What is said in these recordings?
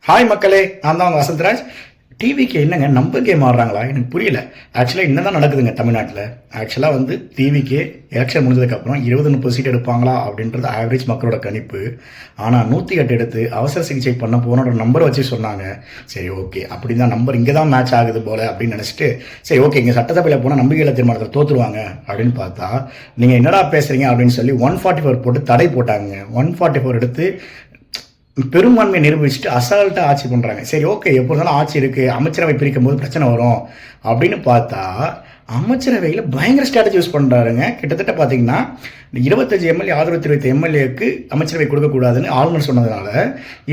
Hi மக்களே, நான் தான் வசந்தராஜ். டிவிக்கு என்னங்க நம்பர் கேம் ஆடுறாங்களா? எனக்கு புரியல. ஆக்சுவலாக என்ன தான் நடக்குதுங்க தமிழ்நாட்டில். ஆக்சுவலாக வந்து டிவிக்கு எலெக்ஷன் முடிஞ்சதுக்கப்புறம் 20-30 சீட் எடுப்பாங்களா அப்படின்றது ஆவரேஜ் மக்களோட கணிப்பு. ஆனால் 108 எடுத்து அவசர சிகிச்சை பண்ண போனோட நம்பர் வச்சு சொன்னாங்க. சரி, ஓகே, அப்படி தான் நம்பர் இங்கே தான் மேட்ச் ஆகுது போல அப்படின்னு நினச்சிட்டு, சரி ஓகே, இங்கே சட்டசபையில் போனால் நம்பிக்கையில்லா தீர்மானத்தில் தோற்றுருவாங்க அப்படின்னு பார்த்தா, நீங்கள் என்னடா பேசுகிறீங்க அப்படின்னு சொல்லி 144 போட்டு தடை போட்டாங்க. 144 எடுத்து பெரும்பான்மையை நிரூபிச்சுட்டு அசால்ட்டாக ஆட்சி பண்ணுறாங்க. சரி ஓகே, எப்போ இருந்தாலும் ஆட்சி இருக்குது, அமைச்சரவை பிரிக்கும் போது பிரச்சனை வரும் அப்படின்னு பார்த்தா அமைச்சரவையில் பயங்கர ஸ்ட்ராட்டஜி யூஸ் பண்ணுறாருங்க. கிட்டத்தட்ட பார்த்தீங்கன்னா 25 எம்எல்ஏ ஆதரவு தெரிவித்த எம்எல்ஏக்கு அமைச்சரவை கொடுக்கக்கூடாதுன்னு ஆளுநர் சொன்னதுனால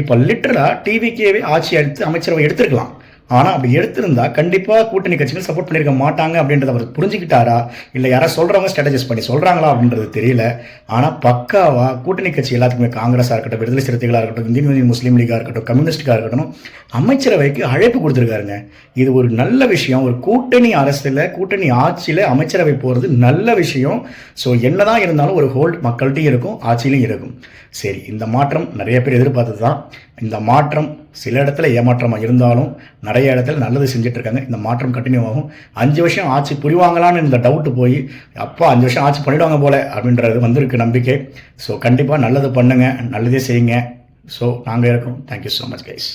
இப்போ லிட்டரலாக டிவிக்கேவே ஆட்சி எடுத்து அமைச்சரவை எடுத்துருக்கலாம். ஆனால் அப்படி எடுத்திருந்தா கண்டிப்பாக கூட்டணி கட்சிகள் சப்போர்ட் பண்ணியிருக்க மாட்டாங்க அப்படின்றத அவர் புரிஞ்சுக்கிட்டாரா, இல்லை யாராவது சொல்கிறவங்க ஸ்ட்ராட்டஜைஸ் பண்ணி சொல்கிறாங்களா அப்படின்றது தெரியல. ஆனால் பக்காவாக கூட்டணி கட்சி எல்லாத்துக்குமே, காங்கிரஸாக இருக்கட்டும், விடுதலை சிறுத்தைகளாக இருக்கட்டும், இந்தியன் யூனியன் முஸ்லீம் லீகாக இருக்கட்டும், கம்யூனிஸ்டுக்காக இருக்கட்டும், அமைச்சரவைக்கு அழைப்பு கொடுத்துருக்காருங்க. இது ஒரு நல்ல விஷயம். ஒரு கூட்டணி அரசில், கூட்டணி ஆட்சியில் அமைச்சரவை போகிறது நல்ல விஷயம். ஸோ என்னதான் இருந்தாலும் ஒரு ஹோல்ட் மக்கள்கிட்டையும் இருக்கும், ஆட்சியிலையும் இருக்கும். சரி, இந்த மாற்றம் நிறைய பேர் எதிர்பார்த்தது தான். இந்த மாற்றம் சில இடத்துல ஏமாற்றமாக இருந்தாலும் நிறைய இடத்துல நல்லது செஞ்சுட்டு இருக்காங்க. இந்த மாற்றம் கண்டினியூ ஆகும். 5 வருஷம் ஆட்சி புரிவாங்களான்னு இந்த டவுட்டு போய் அப்பா 5 வருஷம் ஆட்சி பண்ணிடுவாங்க போல அப்படின்றது வந்திருக்கு நம்பிக்கை. ஸோ கண்டிப்பாக நல்லது பண்ணுங்க, நல்லதே செய்யுங்க. ஸோ நாங்கள் இருக்கோம். Thank you so much guys.